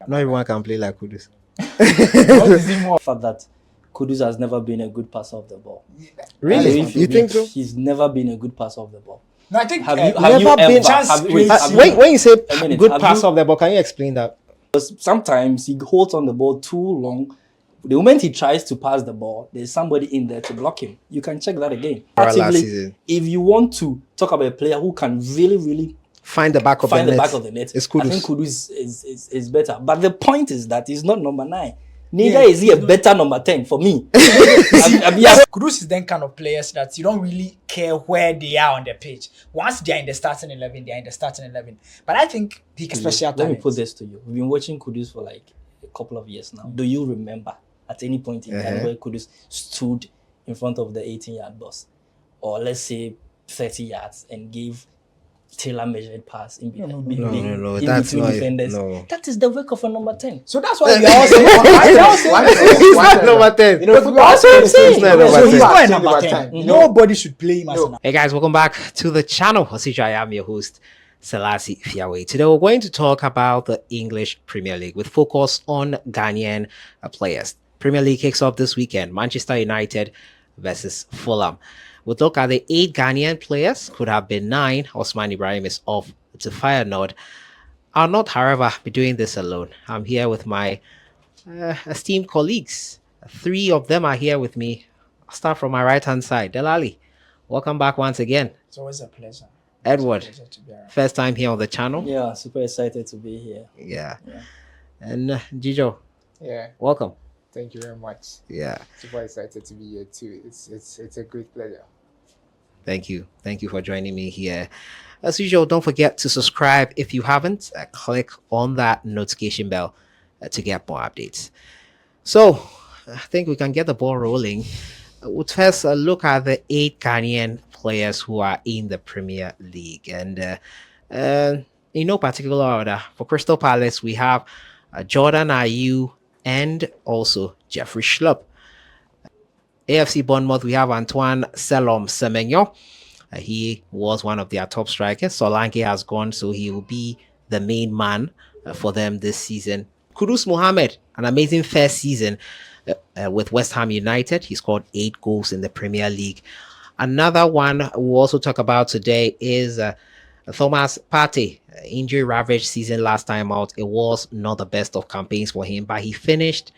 Not everyone can play like Kudus. What is it more? The fact that Kudus has never been a good passer of the ball. Really? You think so? He's never been a good passer of the ball. No, I think Have have you ever? When you say minute, good have pass you- of the ball, can you explain that? Sometimes he holds on the ball too long. The moment he tries to pass the ball, there's somebody in there to block him. You can check that again. Last Actively, season. if you want to talk about a player who can really Find the back of find the the net. back of the net, It's I Kudus. think Kudus is better. But the point is that he's not number 9. Neither is he a better number 10 for me. Kudus is then kind of players that you don't really care where they are on the pitch. Once they are in the starting 11, they are in the starting 11. But I think he can special Let me talent. put this to you. We've been watching Kudus for like a couple of years now. Do you remember at any point in time where Kudus stood in front of the 18-yard box, or let's say 30 yards, and gave tailor-measured pass in No, in that's between not defenders? no. That is the work of a number 10. So that's why we are all saying He's not number 10. That's what I'm saying. He's not number So he's 10. not a number 10. Nobody should play him as a number. Hey guys, welcome back to the channel. As usual, I am your host, Sellssi Fiawe. Today we're going to talk about the English Premier League with focus on Ghanaian players. Premier League kicks off this weekend. Manchester United versus Fulham. We'll look at the 8 Ghanaian players. Could have been 9. Osman Ibrahim is off to Feyenoord. I'll not, however, be doing this alone. I'm here with my esteemed colleagues. 3 of them are here with me. I'll start from my right-hand side. Delali, welcome back once again. It's always a pleasure. Edward, It's a pleasure to be around. first time here on the channel. Yeah, super excited to be here. Yeah. Yeah. And Jijo, Yeah, welcome. thank you very much. Yeah. Super excited to be here too. It's a great pleasure. Thank you. Thank you for joining me here. As usual, don't forget to subscribe if you haven't. Click on that notification bell to get more updates. So, I think we can get the ball rolling. We'll first look at the 8 Ghanaian players who are in the Premier League. And in no particular order, for Crystal Palace, we have Jordan Ayew and also Jeffrey Schlupp. AFC Bournemouth, we have Antoine Semenyo. He was one of their top strikers. Solanke has gone, so he will be the main man for them this season. Kudus Mohammed, an amazing first season with West Ham United. He scored 8 goals in the Premier League. Another one we'll also talk about today is Thomas Partey. Injury ravaged season last time out. It was not the best of campaigns for him, but he finished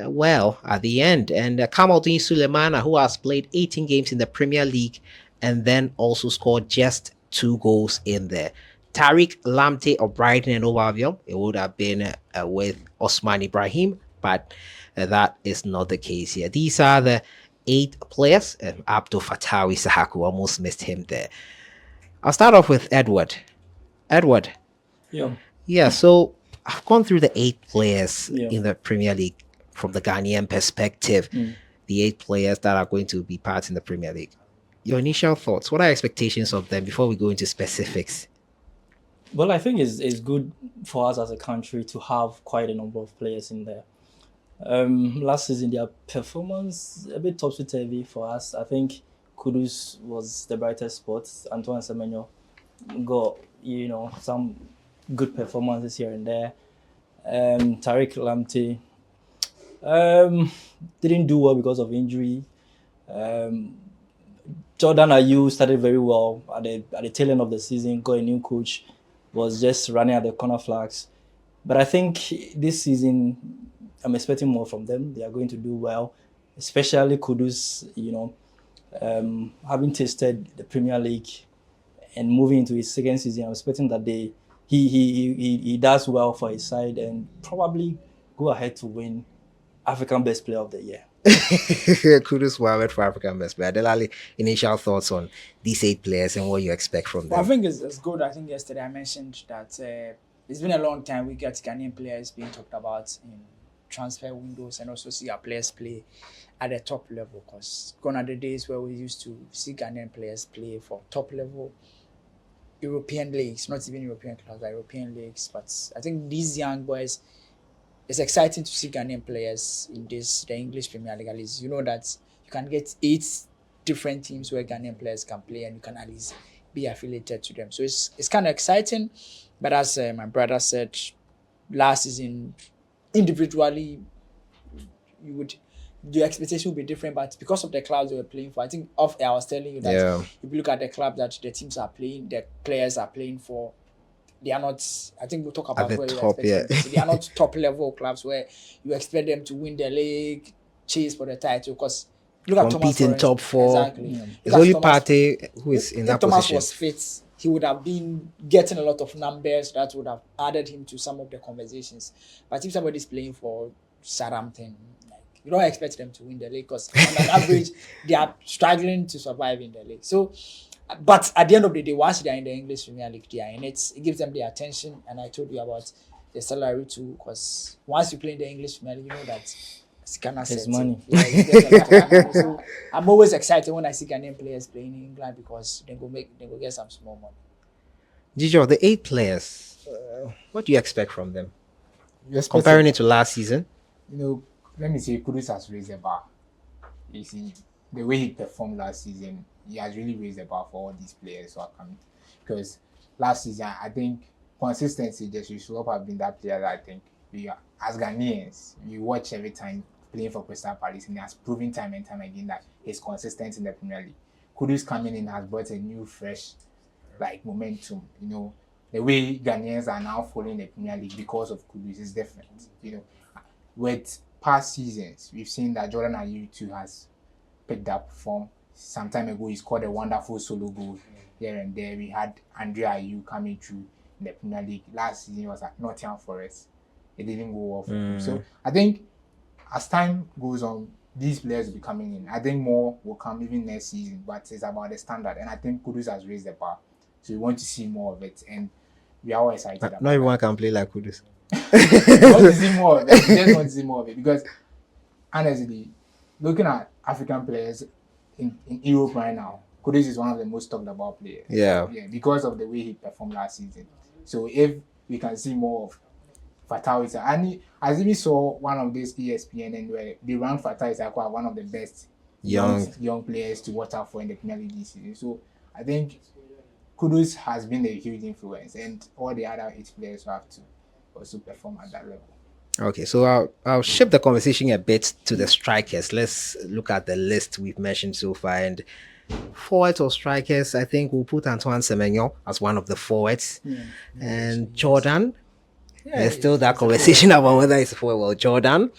well at the end. And Kamaldeen Sulemana, who has played 18 games in the Premier League and then also scored just 2 goals in there. Tariq Lamptey of Brighton and Hove Albion, it would have been with Osman Ibrahim, but that is not the case here. These are the 8 players. Abdul Fatawi Sahaku, almost missed him there. I'll start off with Edward. Edward. Yeah, so I've gone through the 8 players in the Premier League from the Ghanaian perspective. The 8 players that are going to be part in the Premier League. Your initial thoughts, what are expectations of them before we go into specifics? Well, I think it's good for us as a country to have quite a number of players in there. Last season, their performance a bit topsy-turvy for us. I think Kudus was the brightest spot. Antoine Semenyo got, some good performances here and there. Tariq Lamptey didn't do well because of injury. Jordan Ayew started very well at the tail end of the season, got a new coach, was just running at the corner flags. But I think this season, I'm expecting more from them. They are going to do well, especially Kudus, having tasted the Premier League and moving into his second season. I'm expecting that he does well for his side and probably go ahead to win African Best Player of the Year. Kudus Mohammed for African Best Player. Delali, initial thoughts on these 8 players and what you expect from them? Well, I think it's good. I think yesterday I mentioned that it's been a long time we get Ghanaian players being talked about in transfer windows and also see our players play at the top level, because gone are the days where we used to see Ghanaian players play for top level European leagues, not even European clubs, but European leagues. But I think these young boys, it's exciting to see Ghanaian players in the English Premier League. At least you know that you can get 8 different teams where Ghanaian players can play, and you can at least be affiliated to them. So it's kind of exciting. But as my brother said, last season, individually, you would the expectation would be different, but because of the clubs they were playing for, I think off air I was telling you that Yeah. if you look at the club that the teams are playing, the players are playing for, they are not. I think we'll talk about the where you top, expect yeah. them to see. They are not top level clubs where you expect them to win the league, chase for the title. Because look at Thomas, Competing for top instance. 4. Exactly. Yeah. Look It's at only Thomas. Partey who is in If that Thomas position. was fit, he would have been getting a lot of numbers that would have added him to some of the conversations. But if somebody's playing for Southampton, like, you don't expect them to win the league because on an average they are struggling to survive in the league. So, but at the end of the day, once they are in the English Premier League, they are in it. It gives them the attention, and I told you about the salary too. Because once you play in the English Premier League, you know that it's Ghana There's set. money. Yeah, you get a lot of money. So I'm always excited when I see Ghanaian players playing in England because they go get some small money. Gijo, the 8 players, what do you expect from them? You expect Comparing it to last season? you know, let me say Kudus has raised the bar. You see, the way he performed last season, he has really raised the bar for all these players who are coming. Because last season, I think consistency, just you should have been that player that I think we are, as Ghanaians, you watch every time playing for Crystal Palace, and he has proven time and time again that he's consistent in the Premier League. Kudus coming in has brought a new, fresh, like momentum. You know, the way Ghanaians are now following the Premier League because of Kudus is different. You know, with past seasons, we've seen that Jordan Ayew too has picked up form. Some time ago, he scored a wonderful solo goal here and there. We had Andre Ayew coming through in the Premier League. Last season, he was at Nottingham Forest. It didn't go well for him. So I think as time goes on, these players will be coming in. I think more will come even next season, but it's about the standard. And I think Kudus has raised the bar. So we want to see more of it. And we are all excited about Not it. everyone can play like Kudus. We want to see more of it. We just want to see more of it because honestly, looking at African players in Europe right now, Kudus is one of the most talked about players. Yeah. Because of the way he performed last season. So if we can see more of Fatal Issa, and I even saw one of these ESPN and where they ranked Fatal Issa as one of the best young players to watch out for in the Premier League this season. So I think Kudus has been a huge influence, and all the other 8 players have to also perform at that level. Okay, so I'll shift the conversation a bit to the strikers. Let's look at the list we've mentioned so far. And forwards or strikers, I think we'll put Antoine Semenyo as one of the forwards. And Jordan, there's still that conversation about whether it's a forward. Well, Jordan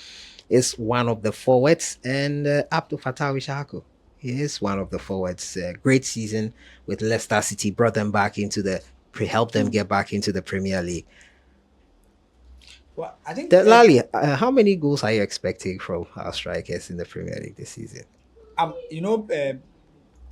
is one of the forwards. And Abdul Fattah Wishaku, he is one of the forwards. Great season with Leicester City, brought them back into helped them get back into the Premier League. Well, I think Lali, how many goals are you expecting from our strikers in the Premier League this season?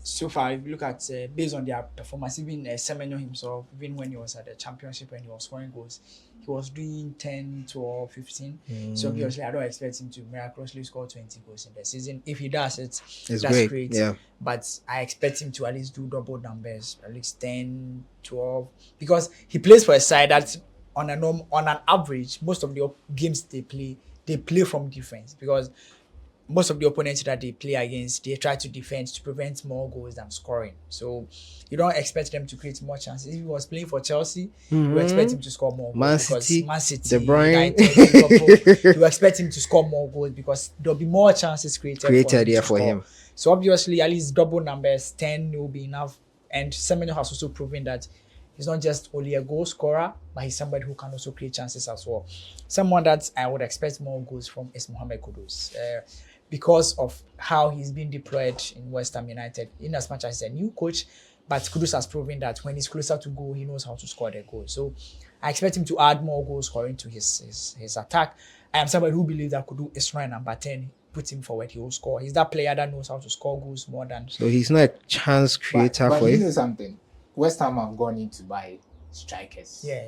So far, if you look at based on their performance, even Semenyo himself, even when he was at the championship and he was scoring goals, he was doing 10, 12, 15. So obviously, I don't expect him to miraculously score 20 goals in the season. If he does it, that's great. Yeah. But I expect him to at least do double numbers, at least 10, 12, because he plays for a side that on an average, most of the games they play from defense, because most of the opponents that they play against, they try to defend to prevent more goals than scoring. So you don't expect them to create more chances. If he was playing for Chelsea, you expect him to score more goals. Man City, De Bruyne, Liverpool, you expect him to score more goals because there'll be more chances created for him. So obviously, at least double numbers, 10 will be enough. And Semenyo has also proven that he's not just only a goal scorer, but he's somebody who can also create chances as well. Someone that I would expect more goals from is Mohamed Kudus. Because of how he's been deployed in West Ham United, in as much as he's a new coach, but Kudus has proven that when he's closer to goal, he knows how to score the goal. So I expect him to add more goal scoring to his attack. I am somebody who believes that Kudus is right number 10. Put him forward, he will score. He's that player that knows how to score goals more than. So he's not a chance creator but for you you. know something? West Ham have gone in to buy strikers. Yeah.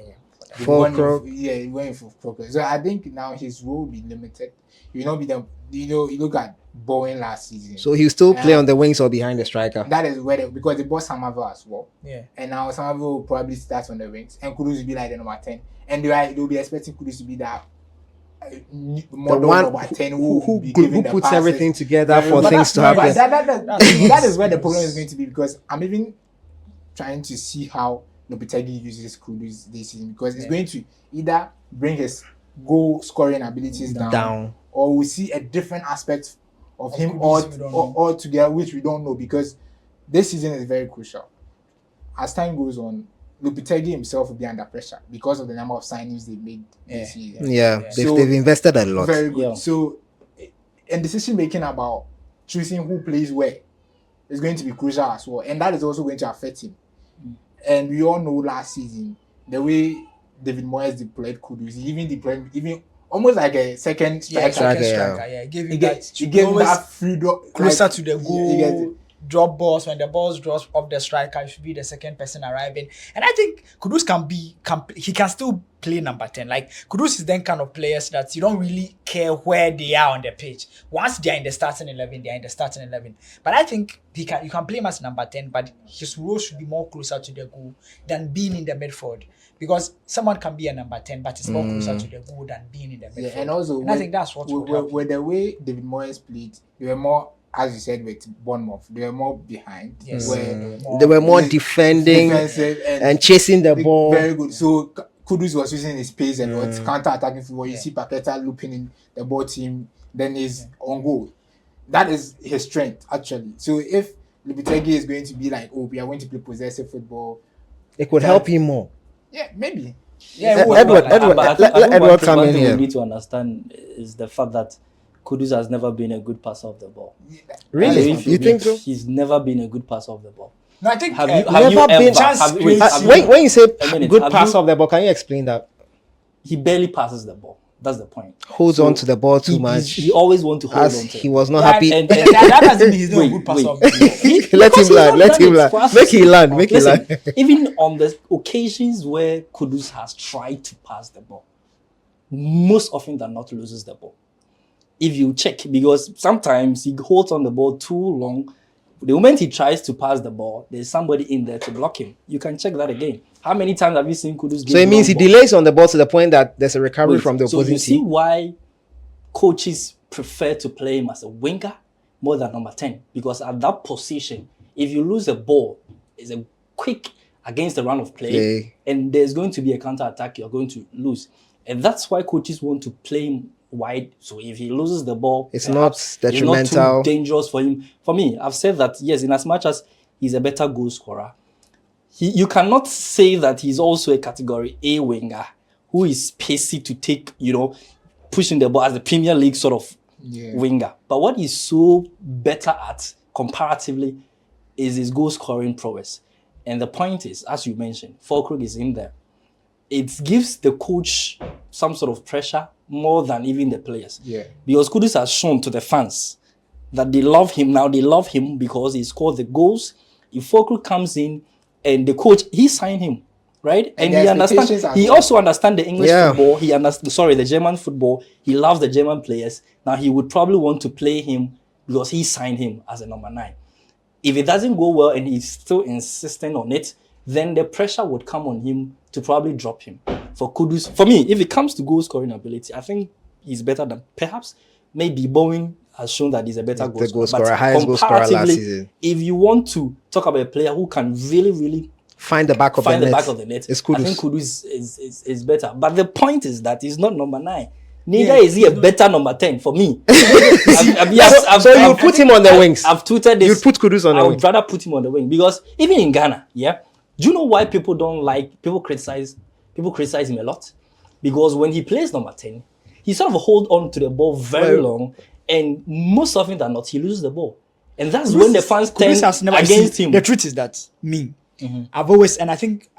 They've For gone Krog. he went for Krog. So I think now his role will be limited. He will not be the. You look at Bowen last season. So he'll still play on the wings or behind the striker. That is where because they bought Samavel as well. Yeah. And now Samavel will probably start on the wings, and Kudus will be like the number 10. And they'll be expecting Kudus to be that The one number 10 who be giving the puts passes. everything together for But things to but happen. that is where the problem is going to be, because I'm even trying to see how Lopetegui uses Kudus this season, because it's going to either bring his goal scoring abilities down, or we see a different aspect of him altogether, which we don't know, because this season is very crucial. As time goes on, Lopetegui himself will be under pressure because of the number of signings they made this season. They've invested a lot. Very good. So, in decision making about choosing who plays where is going to be crucial as well, and that is also going to affect him. And we all know last season the way David Moyes deployed Kudus, he even deployed almost like a second striker. Give him He that. gave him that freedom Closer to the goal. Drop balls, when the balls drops off the striker, it should be the second person arriving. And I think Kudus can still play number 10. Like, Kudus is then kind of players that you don't really care where they are on the pitch. Once they are in the starting 11, they are in the starting 11. But I think you can play him as number 10, but his role should be more closer to the goal than being in the midfield. Because someone can be a number 10, but it's more closer to the goal than being in the midfield. Yeah, and also, I think that's what would help. With the way David Moyes played, they were more, as you said, with Bournemouth, they were more behind. Yes. They were more defending and chasing the ball. Very good. So Kudus was using his pace and counter-attacking football. You see Paqueta looping in the ball team, then he's on goal. That is his strength, actually. So if Lopetegui is going to be like, oh, we are going to play possessive football, it could help him more. Yeah, maybe. Yeah, Edward, let Edward come in here. What we need to understand is the fact that Kudus has never been a good passer of the ball. Really? You think so? He's never been a good passer of the ball. No, I think Have you you ever when you say good pass of the ball, can you explain that? He barely passes the ball. That's the point. Holds on to the ball too much. He always wants to hold on to he it. was not happy. that doesn't mean he's not a good passer of the ball. Let him learn. Let him learn. Make him learn. Make him learn. Even on the occasions where Kudus has tried to pass the ball, most often than not loses the ball. If you check, because sometimes he holds on the ball too long. The moment he tries to pass the ball, there's somebody in there to block him. You can check that again. How many times have you seen Kudus? So it means he delays on the ball to the point that there's a recovery from the opposing team. So you see why coaches prefer to play him as a winger more than number 10, because at that position, if you lose a ball, it's a quick against the run of play, and there's going to be a counter attack. You're going to lose, and that's why coaches want to play him wide. So if he loses the ball, it's not detrimental. It's not too dangerous for him. For me, I've said that yes, in as much as he's a better goal scorer, you cannot say that he's also a category A winger who is pacey to take, pushing the ball as the Premier League sort of winger. But what he's so better at comparatively is his goal scoring prowess. And the point is, as you mentioned, Fulkrug is in there. It gives the coach some sort of pressure more than even the players. Yeah. Because Kudus has shown to the fans that they love him now. They love him because he scored the goals. If Fulkrug comes in and the coach, he signed him, right? And he understands. He also understands the English football. He understands, the German football. He loves the German players. Now he would probably want to play him because he signed him as a number 9. If it doesn't go well and he's still insisting on it, then the pressure would come on him to probably drop him. For Kudus, for me, if it comes to goal scoring ability, I think he's better than perhaps maybe Bowen has shown that he's a better goal scorer. Highest goal scorer last season. If you want to talk about a player who can really find the back of the net, it's Kudus. I think Kudus is better. But the point is that he's not number 9. Neither is he a better number 10 for me. So you put him on the wings. I've tweeted this. You put Kudus on the wing. I would rather put him on the wing because even in Ghana, do you know why people criticize him a lot? Because when he plays number 10, he sort of hold on to the ball very long, and most often than not, he loses the ball. And that's when the fans turn against him. The truth is that I've always, and I think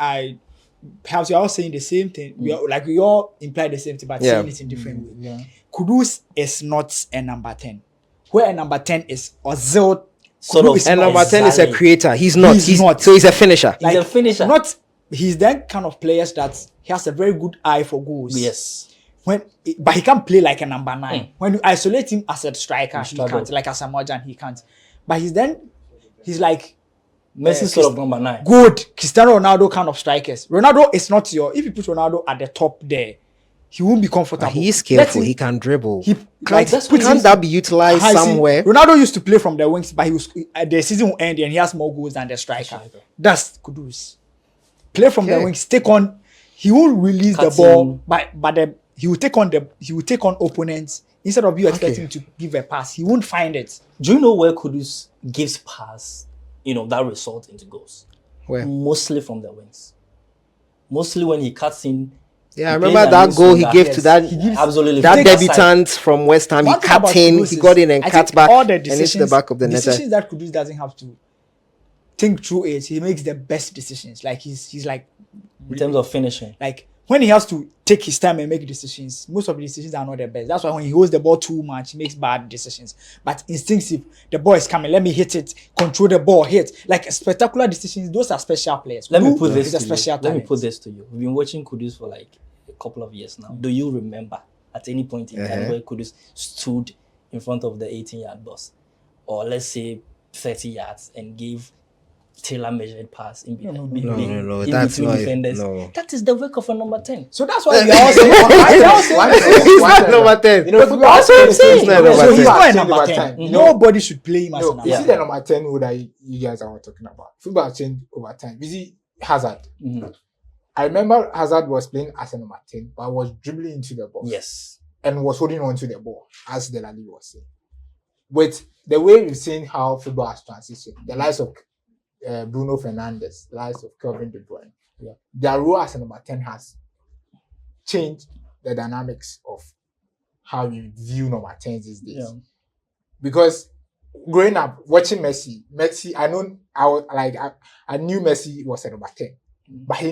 perhaps you're all saying the same thing. We all imply the same thing, but saying it in different ways. Yeah. Kudus is not a number 10. Where a number 10 is Ozil. And number 10 is a creator. He's not. So he's a finisher. He's a finisher. He's that kind of players that he has a very good eye for goals. Yes. But he can't play like a number 9. When you isolate him as a striker, he can't. Like as a Morgan, he can't. But he's like Messi sort of number 9. Good Cristiano Ronaldo kind of strikers. Ronaldo is not if you put Ronaldo at the top there, he won't be comfortable. But he is skillful. He can dribble. Can't that be utilized somewhere? Ronaldo used to play from the wings, but the season will end and he has more goals than the striker. That's Kudus. play from the Okay. wings, take on. He will release the Cutting. ball, but he will take on opponents instead of you expecting to give a pass. He won't find it. Do you know where Kudus gives pass, that result into goals? Where? Mostly from the wings. Mostly when he cuts in. Yeah, I he remember plays that against goal he Songa. gave Yes, to that he gives absolutely that from that side. debutant from West Ham. He One thing cut about in, Kudus he is, got in and I cut think back all the and into the back of the net. decisions that Kudus doesn't have to think through it. He makes the best decisions. Like he's like In terms of finishing. like when he has to take his time and make decisions, most of the decisions are not the best. That's why when he holds the ball too much, he makes bad decisions. But instinctive, the ball is coming, let me hit it, control the ball, hit. Like spectacular decisions, those are special players. Let me Kudu put this is to a you. special Let me talent. put this to you. We've been watching Kudus for like a couple of years now. Do you remember at any point in time where Kudus stood in front of the 18-yard box, or let's say 30 yards, and gave tailor-measured pass in between No, in that's between not defenders? no. That is the work of a number 10. So that's why we are all saying, He's not number 10. You know, football That's what I'm has saying. changed He's not over number so he's 10. not a changed number over 10. time. Nobody should play him as a No, number you 10. see the number 10 who that you guys are talking about. Football has changed over time. You see Hazard. Mhm. I remember Hazard was playing as a number 10, but was dribbling into the box. Yes. And was holding on to the ball, as Delali was saying. With the way we've seen how football has transitioned, the likes of Bruno Fernandes, the likes of Kevin De Bruyne, their role as a number 10 has changed the dynamics of how we view number 10s these days. Yeah. Because growing up, watching Messi, I knew Messi was a number 10, but he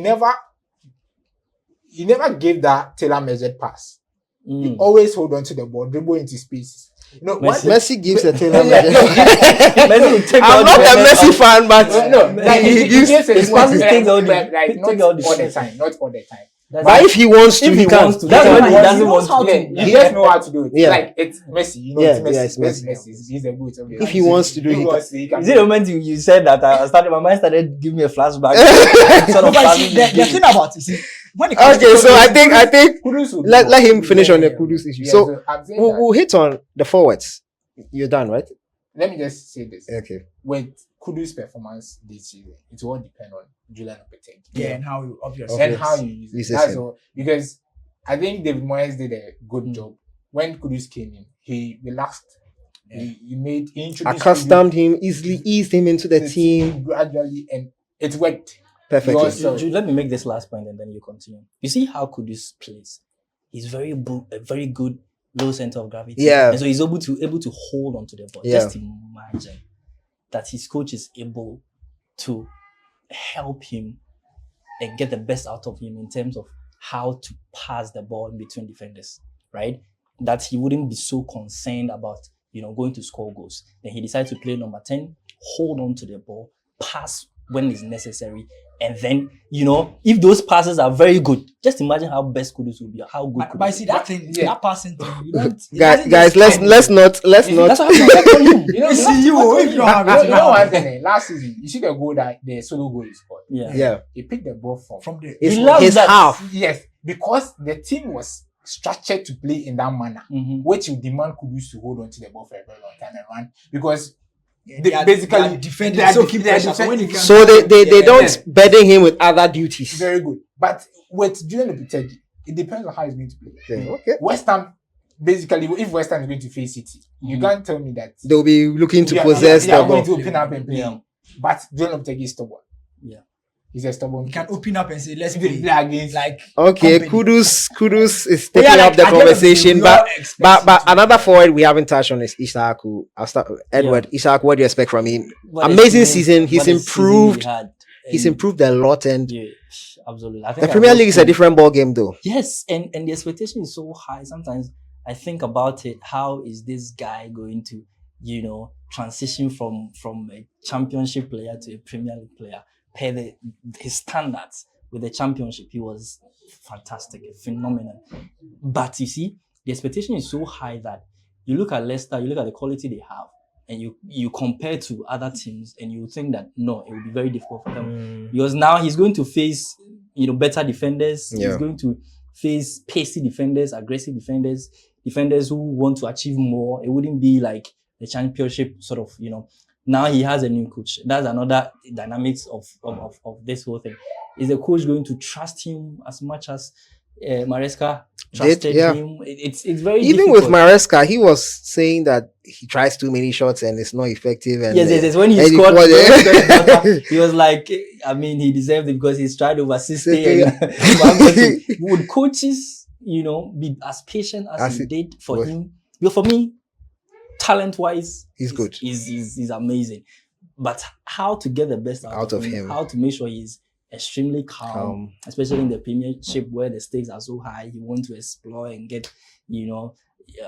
never gave that tailor-measured pass. He always hold on to the ball, dribble into spaces. Messi gives a tailor Messi will take I'm all not the a defenders Messi out. fan, but he gives his passes take all the- like not take all the all the defense. time, not all the time. but if he wants to, If he he can. wants to, that's Yeah, when he he doesn't knows want how to. to. He doesn't know how to do it. Yeah. Like it's Messi, Yeah, it's Messi. it's Messi. He's a good. If he wants to do it, he can. he can. Is it the moment you said that my mind started giving me a flashback? sort of But passing see, the the thing about it, see, when it comes Okay, to so I think Kudus will let go. him finish on the Yeah. Kudus issue. Yeah, So I'm saying we'll that. hit on the forwards. You're done, right? Let me just say this. Okay. With Kudus' performance this season, it will depend on Julian Lopetegui. yeah, and how you obviously And how you use Use it. the That's same. all. Because I think David Moyes did a good job. When Kudus came in, he relaxed. He introduced Accustomed him, easily eased him into the team gradually, and it worked. perfectly. Yours- So- Let me make this last point and then you continue. You see how Kudus plays? He's a very good low center of gravity. Yeah. And so he's able to hold on to the ball. Yeah. Just imagine that his coach is able to help him and get the best out of him in terms of how to pass the ball in between defenders, right? That he wouldn't be so concerned about, going to score goals. Then he decided to play number 10, hold on to the ball, pass when it's necessary. And then, if those passes are very good, just imagine how best Kudus will be, how good Kudus But see that thing, Yeah. that passing thing, you don't. it Guys, doesn't just come. let's not. That's how I tell you. You see you, if you don't have it, You know one thing, last season, you see the goal that the solo goal he scored. Yeah. Yeah, He picked the ball from the it's He loves his that. half. yes, because the team was structured to play in that manner, Mhm. which will demand Kudus to hold on to the ball for a very long time and run because they are defending, they are so keep they are pressure. So when defending. it comes, So they Yeah, don't yeah. burden him with other duties. very good. But with Julian Lopetegui, it depends on how he's going to play. Okay. West Ham, basically, if West Ham is going to face City, you can't tell me that They'll be looking to they are- possess they are the going ball. to open up and play. Yeah. But Julian Lopetegui is stubborn. Yeah. He's a stubborn. you can open up and say, let's If they play. play against Like Okay, company. Kudus is Oh, taking yeah, up the like, at end of the day, conversation, we all but expect him to- another forward we haven't touched on is Ishak. Who I'll start. Edward Ishak. What do you expect from him? What a Amazing season. He's what a improved. he had. He's And- improved a lot, and Yeah, absolutely. I think the I Premier was League is a too. different ball game, though. Yes, and the expectation is so high. Sometimes I think about it. How is this guy going to, transition from a championship player to a Premier League player? His standards with the championship, he was fantastic, phenomenal. But you see, the expectation is so high that you look at Leicester, you look at the quality they have, and you compare to other teams, and you think that no, it will be very difficult for them because now he's going to face better defenders. Yeah. He's going to face pacey defenders, aggressive defenders who want to achieve more. It wouldn't be like the championship sort of Now he has a new coach. That's another dynamics of this whole thing. Is the coach going to trust him as much as Maresca trusted yeah. him? It's very Even difficult. with Maresca, he was saying that he tries too many shots and it's not effective. And Yes. When he and scored, when he when he scored- scored the counter, he was like, I mean, he deserved it because he's tried over 60. And would coaches, be as patient as he did for was- him? Well, for me, talent-wise, He's good. He's amazing. But how to get the best out of him, how to make sure he's extremely calm, especially in the Premiership where the stakes are so high, you want to explore and get,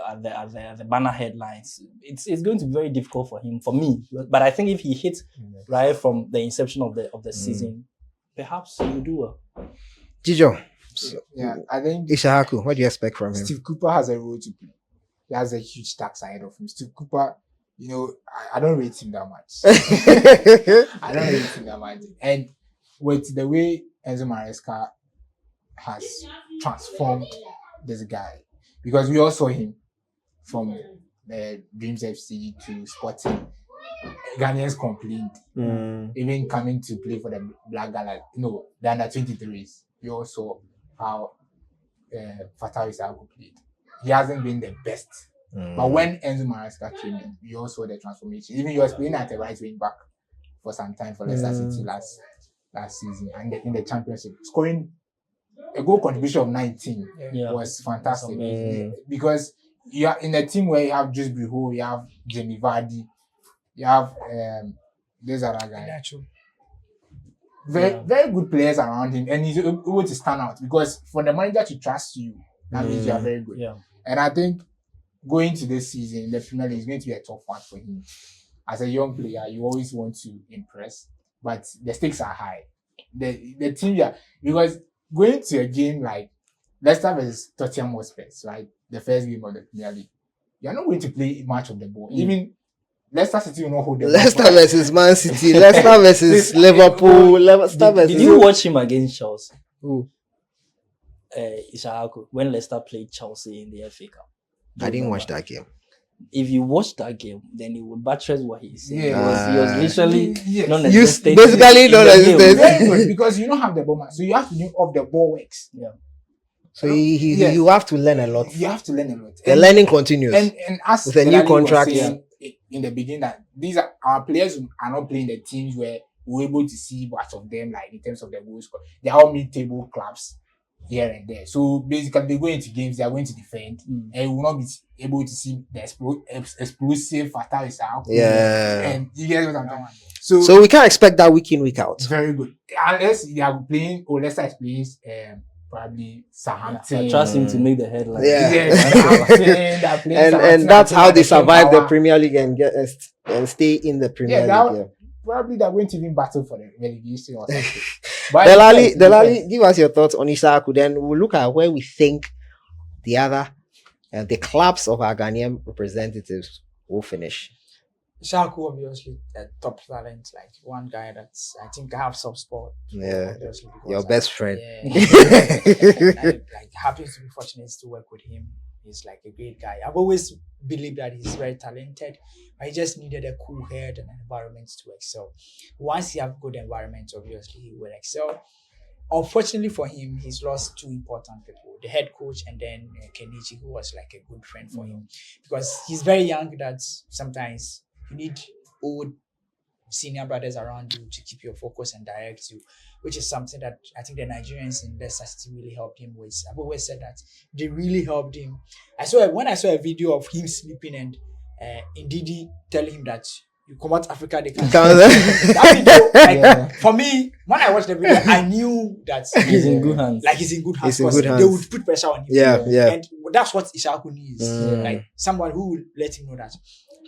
at the banner headlines. It's going to be very difficult for him, for me. But I think if he hits right from the inception of the season, perhaps he will do well. Jijo, Yeah, I think Ishahaku, what do you expect from him? Steve Cooper has a role to play. He has a huge task ahead of him. Steve Cooper, I don't rate him that much. I don't rate him that much. And with the way Enzo Maresca has transformed this guy, because we all saw him from Dreams FC to Sporting. Ghanaians complained, even coming to play for the Black Gala, the under 23s. We all saw how Fatal Isaac played. He hasn't been the best. But when Enzo Maresca came in, we all saw the transformation. Even he was playing at the right wing back for some time for Leicester City last season, and in the championship, scoring a goal contribution of 19 was fantastic. Because you are in a team where you have Jus Briho, you have Jamie Vardy, you have this other guy. Very good players around him, and he's able to stand out because for the manager to trust you, that means you are very good. Yeah. And I think going to this season in the Premier League is going to be a tough one for him. As a young player, you always want to impress, but the stakes are high. The team, because going to a game like Leicester versus Tottenham Hotspur, right? The first game of the Premier League, you're not going to play much of the ball. Even Leicester City will not hold the ball. Leicester versus Man City, Leicester versus Liverpool, Leicester versus... Did you watch him against Chelsea? Who? Ishahaku, when Leicester played Chelsea in the FA Cup. I didn't watch that game. If you watch that game, then you would buttress what he said. Yeah. He was literally basically non-existent. non-existent. Very good, because you don't have the ball, man. So you have to know of the ball works. Yeah. So you have to learn a lot. You have to learn a lot. The learning continues. And as with a new Delali was contract saying in the beginning, that these are our players who are not playing the teams where we're able to see much of them, like in terms of the goal score. They're all mid-table clubs here and there. So basically, they go into games, they are going to defend, and we will not be able to see the explosive fatal sound. Yeah. And you get what I'm talking about. So we can't expect that week in, week out. Very good. Unless they are playing, or Leicester is playing probably Southampton. I trust him to make the headline. And that's how they survive the Premier League and get and stay in the Premier League. Probably they're going to even battle for the relegation or something. Delali, give us your thoughts on Ishaku. Then we'll look at where we think the clubs of our Ghanaian representatives will finish. Shaku, obviously, a top talent, like one guy that's, I think I have soft spot. Yeah, your best friend. Like happy to be fortunate to work with him. He's like a great guy. I've always believed that he's very talented, but he just needed a cool head and an environment to excel. Once he have good environment, obviously he will excel. Unfortunately for him, he's lost two important people: the head coach and then Kenichi, who was like a good friend for him, because he's very young. That sometimes you need old senior brothers around you to keep your focus and direct you, which is something that I think the Nigerians in Leicester City really helped him with. I've always said that they really helped him. When I saw a video of him sleeping and Ndidi telling him that you come out Africa, they can that video, for me, when I watched the video, I knew that he's in good hands. Like he's in good hands. They would put pressure on him. Yeah. And that's what Ishaku needs. Like someone who will let him know that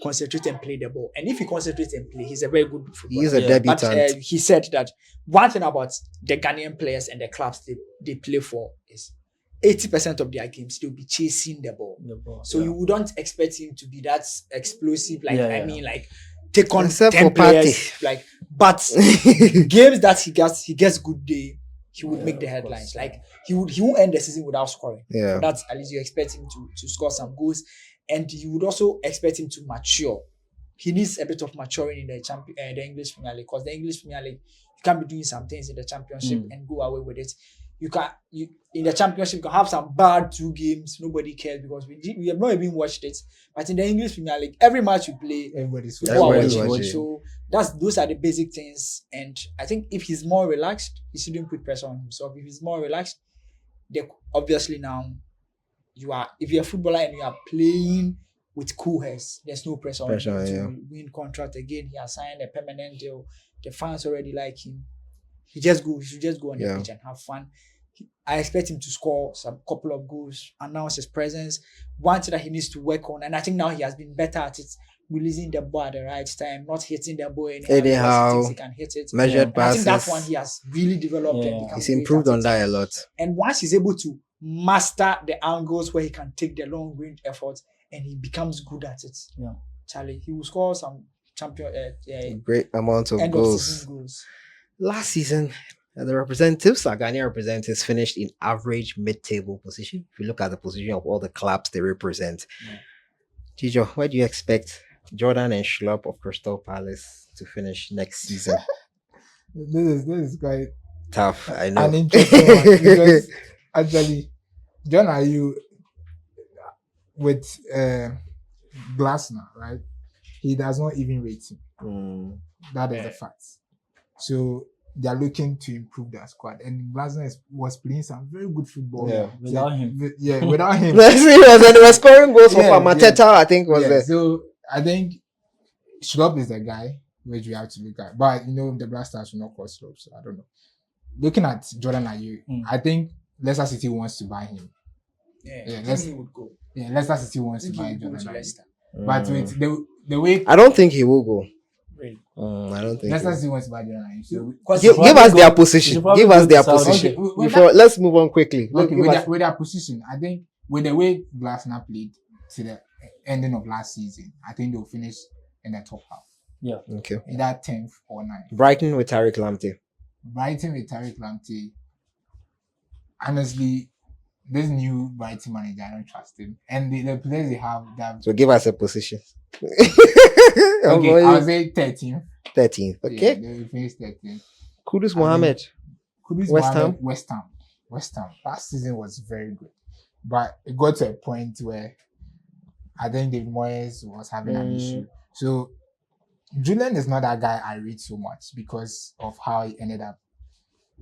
concentrate and play the ball. And if he concentrates and play, he's a very good footballer. He's a debutant. But he said that one thing about the Ghanaian players and the clubs they play for is 80% of their games they'll be chasing the ball. So you wouldn't expect him to be that explosive. Like like take on Except 10 for players. Like, but games that he gets good day, he would make the headlines. Like he won't end the season without scoring. Yeah. So that's at least you expect him to score some goals. And you would also expect him to mature he needs a bit of maturing in the English Premier League, because the English Premier League, you can't be doing some things in the Championship and go away with it. You in the Championship, you can have some bad 2 games, nobody cares, because we have not even watched it. But in the English Premier League, every match we play, Everybody's people are Everybody's watching. watching. So those are the basic things. And I think if he's more relaxed, he shouldn't put pressure on himself. If he's more relaxed, obviously now if you're a footballer and you are playing with cool heads, there's no pressure on him to win contract again. He has signed a permanent deal. The fans already like him. He should just go on the pitch and have fun. I expect him to score some couple of goals, announce his presence. One thing that he needs to work on, and I think now he has been better at it, releasing the ball at the right time, not hitting the ball anyhow. He thinks he can hit it. Measured passes. I think that's one he has really developed and become He's improved on that a lot. And once he's able to master the angles where he can take the long range efforts, and he becomes good at it, Charlie, he will score some great amount of end goals. of season goals. Last season, the representatives, our Ghanaian representatives, finished in average mid-table position. If you look at the position of all the clubs they represent, Chijo, where do you expect Jordan and Schlupp of Crystal Palace to finish next season? This is quite Tough, I know. an interesting one, because actually, John, are you with Glasner, right? He does not even rate him. That is a fact. So they are looking to improve their squad, and Glasner was playing some very good football. Without him. Without him. They were scoring goals for Mateta, I think was there. So I think Schlupp is the guy which we have to look at. But the Black Stars will not call Schlupp, so I don't know. Looking at Jordan Ayew, I think Leicester City wants to buy him. He would go. Leicester City wants to buy Jordan Ayew. But with the way I don't think he will go. Really? I don't think. Leicester City wants to buy Jordan Ayew. So Give us their position. Give us their position. Okay, Let's move on quickly. With their position, I think with the way Glasner played to the ending of last season, I think they'll finish in the top half. Yeah. Okay. Either 10th or 9th. Brighton with Tariq Lamptey. Brighton with Tariq Lamptey. Honestly, this new Brighton manager, I don't trust him. And the players they have. So give us a position. Okay, I'll say 13th. 13th. Okay. Yeah, they will finish 13th. Kudus Mohammed. Kudus West Mohammed, Ham. West Ham. Last season was very good. But it got to a point where I think David Moyes was having an issue. So Julian is not that guy I read so much because of how he ended up.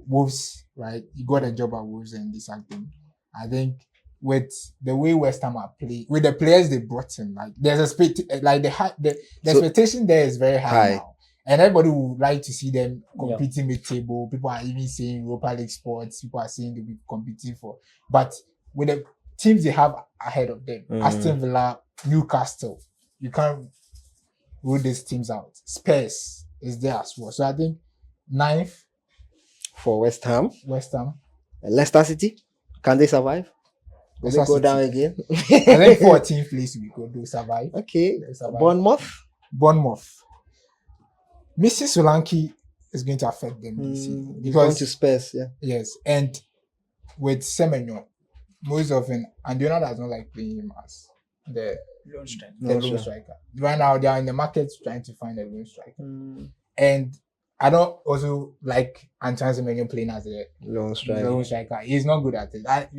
Wolves, right? He got a job at Wolves and this thing. I think with the way West Ham are playing, with the players they brought in, like there's a the expectation there is very high now. And everybody would like to see them competing with table. People are even saying Europa League spots. People are saying they'll be competing for. But with the teams they have ahead of them, Aston Villa, Newcastle, you can't rule these teams out. Spurs is there as well. So I think 9th for West Ham. Leicester City, can they survive? Will they go down again? I think 14th place we could do survive. Okay. Survive. Bournemouth. Missing Solanke is going to affect them this season because going to Spurs, yes, and with Semenyo, most often, and Leonard does not like playing him as the lone striker. Right now, they are in the market trying to find a lone striker, and I don't also like Antoine Semenyo playing as a lone striker. He's not good at it. I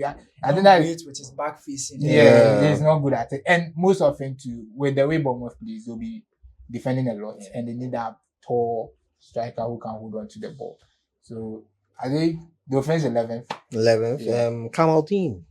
think that with his back facing. He's not good at it, and most often too, with the way Bournemouth plays, they'll be defending a lot, and they need that tall striker who can hold on to the ball. So I think the offense 11th. Kamaldeen.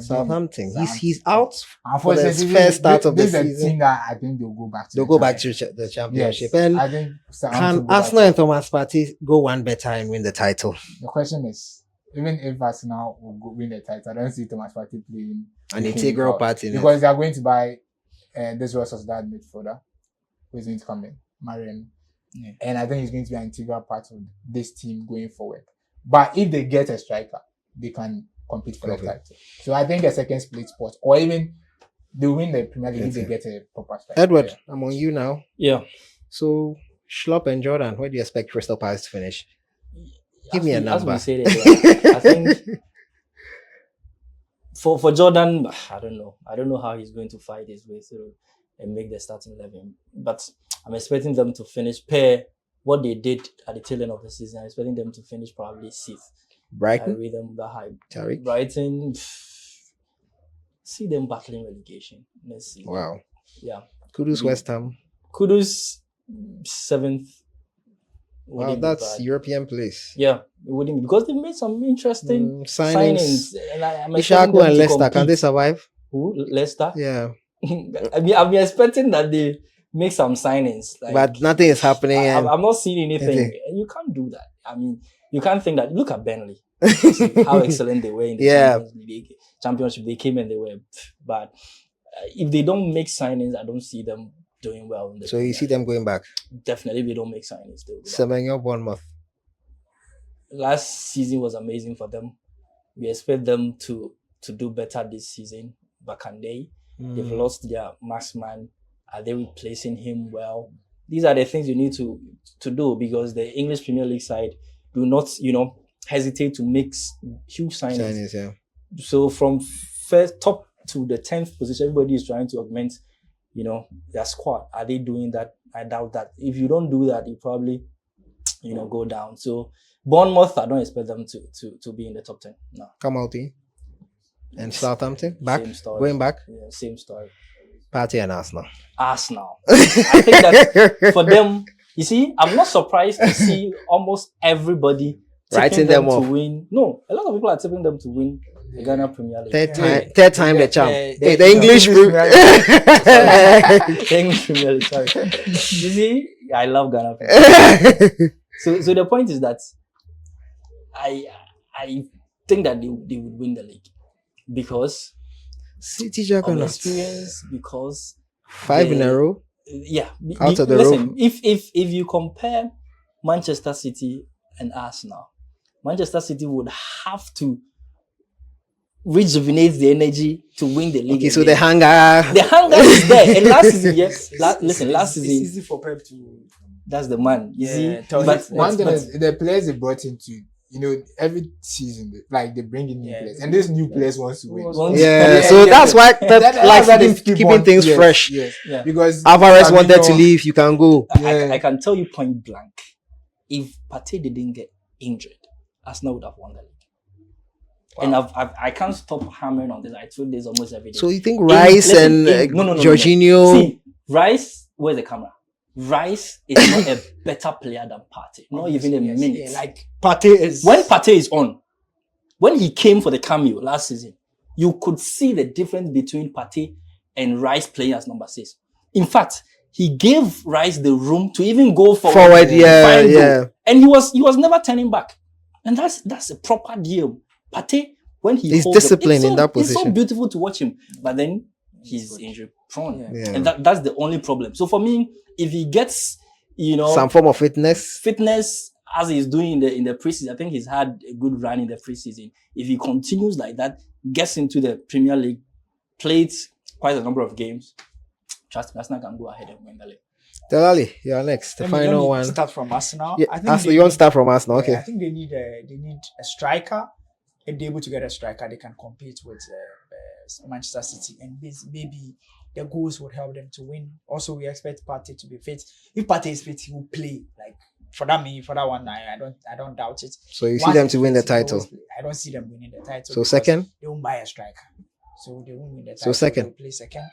Southampton. He's out for the Unfortunately, first start of the this is a season. team that I think they'll go back to. They'll go back to the championship. Yes, and I think can Arsenal and Thomas Partey go one better and win the title? The question is, even if Arsenal will win the title, I don't see Thomas Partey playing an integral part in because they are going to buy this Real Sociedad midfielder who is going to come in, Mariano. And I think he's going to be an integral part of this team going forward. But if they get a striker, they can compete for the title. So I think a second split spot, or even they win the Premier League if they get a proper striker. Edward, I'm on you now. Yeah. So Schlupp and Jordan, where do you expect Crystal Palace to finish? Give me a number. As we say that, I think for Jordan, I don't know how he's going to fight his way through. and make the starting 11. But I'm expecting them to finish per what they did at the tail end of the season. I'm expecting them to finish probably 6th. I Brighton, rate them that high. Tariq. Brighton, see them battling relegation. Let's see. Wow. Yeah. Kudus, West Ham. Kudus, 7th. Wow, Wouldn't be that's bad. European place. Yeah, it wouldn't be, because they made some interesting Signings. And I'm expecting Ishaku them and to Leicester, can compete. they survive? Who? Leicester? Yeah, I've been expecting that they make some signings. Like, but nothing is happening. and I'm not seeing anything. anything. You can't do that. I mean, you can't think that. Look at Burnley. See how excellent they were in the Yeah. Championship. They came and they were bad. If they don't make signings, I don't see them doing well. In the So you Premier see them going back. League. Definitely, if they don't make signings, they'll go back. Semenyo, Bournemouth. Last season was amazing for them. We expect them to do better this season. Bakande, they've lost their marksman. Are they replacing him well? These are the things you need to do, because the English Premier League side do not, hesitate to make huge signings. Chinese, yeah. So from first top to the 10th position, everybody is trying to augment, their squad. Are they doing that? I doubt that. If you don't do that, you probably, go down. So Bournemouth, I don't expect them to be in the top 10. No. Come out team. And Southampton, back, Same story. going back. Yeah, same story. Party and Arsenal. Arsenal. I think that for them, you see, I'm not surprised to see almost everybody Writing tipping them to off. win. No, a lot of people are tipping them to win the Ghana Premier League. Third time the champ. the- The English. The English Premier League, sorry. You see, I love Ghana Premier League. So the point is that I think that they would win the league, because City of Juggernauts. experience, because 5 in a row. yeah. Out of the listen, row. if you compare Manchester City and Arsenal, Manchester City would have to rejuvenate the energy to win the league. Okay, so again. the hunger is there. And last season, yes. Last It's season, easy for Pep to. that's the man. You see, tell but, you. One thing but- is the players they brought into, every season, they bring in new Yeah. players, and these new players wants to win. Once- Yeah, Yeah, so yeah, that's why Pep That's likes why they keeping keep on- things yes, fresh. Yes, yeah. because Alvarez wanted to Fabinho- leave, you can go. I can tell you point blank, if Partey didn't get injured, Arsenal would have won the league. And I can't stop hammering on this. I told this almost every day. So you think Rice and no. Jorginho? See, Rice, where's the camera? Rice is not a better player than Partey. Not even a Yes, minute. yeah, like Partey is When Partey is on, when he came for the cameo last season, you could see the difference between Partey and Rice playing as number 6. In fact, he gave Rice the room to even go forward, yeah, find goal. yeah. And he was never turning back. And that's a proper deal. Partey, when He's holds the- disciplined it's in that It's so position. beautiful to watch him, but then he's injury prone, Yeah. Yeah. and that's the only problem. So for me, if he gets Some form of fitness. fitness as he's doing in the preseason, I think he's had a good run in the preseason. If he continues like that, gets into the Premier League, played quite a number of games, trust me, Arsenal can go ahead and win the league. Delali, you're next. The Let me final one. start from Arsenal. Yeah, I think Arsenal, they you want to need- start from Arsenal? Yeah, Okay. I think they need a striker. If they're able to get a striker, they can compete with Manchester City, and maybe the goals would help them to win. Also, we expect Partey to be fit. If Partey is fit, he will play. Like for that one, I don't doubt it. So you see Once them he's to win fit, the he title. always play. I don't see them winning the title. So because second? they won't buy a striker, so they won't win the So title. second? They'll play second.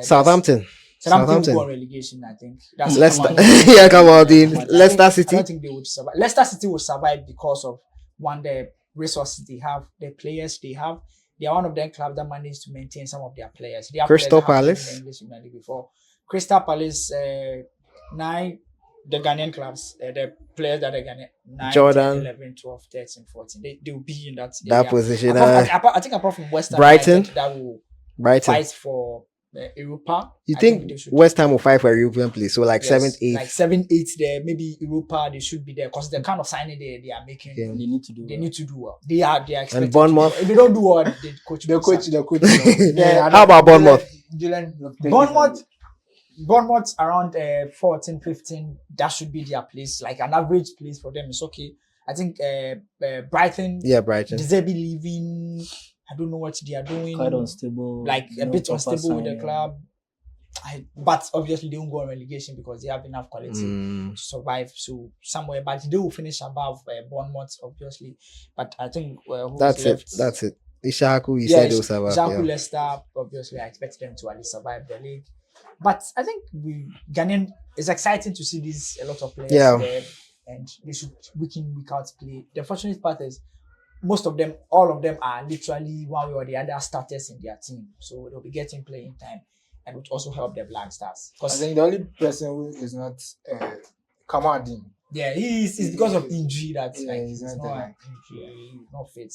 Southampton. Southampton will go on relegation. I think that's Leicester. come on. Yeah, come on, Dean. But Leicester I City. don't think they would survive. Leicester City will survive because of the resources they have, the players they have. They are one of them clubs that managed to maintain some of their players. They have Crystal players that have played Palace. in the English Premier League before. Crystal Palace, 9, the Ghanaian clubs, the players that are Ghanaian, 9, Jordan. 10, 11, 12, 13, 14. They will be in that area. Position. I think apart from West Ham Brighton. United that will Brighton. fight for Europa. You I think they should- West Ham will fight for a European place? So like Yes, 7th, 8th. like 7, 8 there, maybe Europa, they should be there because the kind of signing they are making, Yeah. They need to do. they well. need to do well. They are expected Bournemouth? to do well. If they don't do well, the coach. The will coach, sack. the coach. Yeah, How about Bournemouth? Bournemouth around 14, 15. That should be their place, like an average place for them. It's okay. I think Brighton, Yeah, Brighton. Deserbi leaving. I don't know what they are doing. Quite unstable. Like a no bit proper unstable with the signing. club. But obviously they won't go on relegation because they have enough quality Mm, to survive. So somewhere, but they will finish above Bournemouth, obviously. But I think who's that's it. left? That's it. Ishaku, you Yeah, said those are Jaku yeah. Leicester. Obviously, I expect them to at least survive the league. But I think Ghanaian, it's exciting to see these a lot of players Yeah. there, and they should week in week out play. The fortunate part is most of them, all of them are literally one way or the other starters in their team, so they'll be getting playing time, and would also help the Black Stars. I Because think the only person who is not commanding. yeah, it's because of injury that Yeah, like he's he's not not there. injury, he's not fit.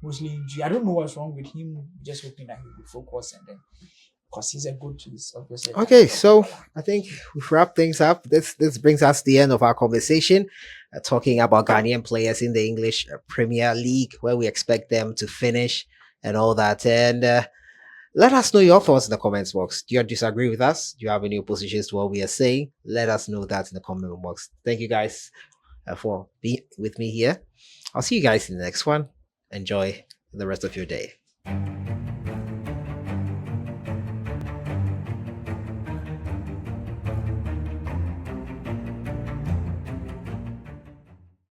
Mostly injury. I don't know what's wrong with him. Just hoping that he'll be focused and then because he's a good he's obviously. Okay, so I think we've wrapped things up. This brings us to the end of our conversation, talking about Ghanaian players in the English Premier League, where we expect them to finish and all that. And let us know your thoughts in the comments box. Do you disagree with us? Do you have any oppositions to what we are saying? Let us know that in the comment box. Thank you guys for being with me here. I'll see you guys in the next one. Enjoy the rest of your day.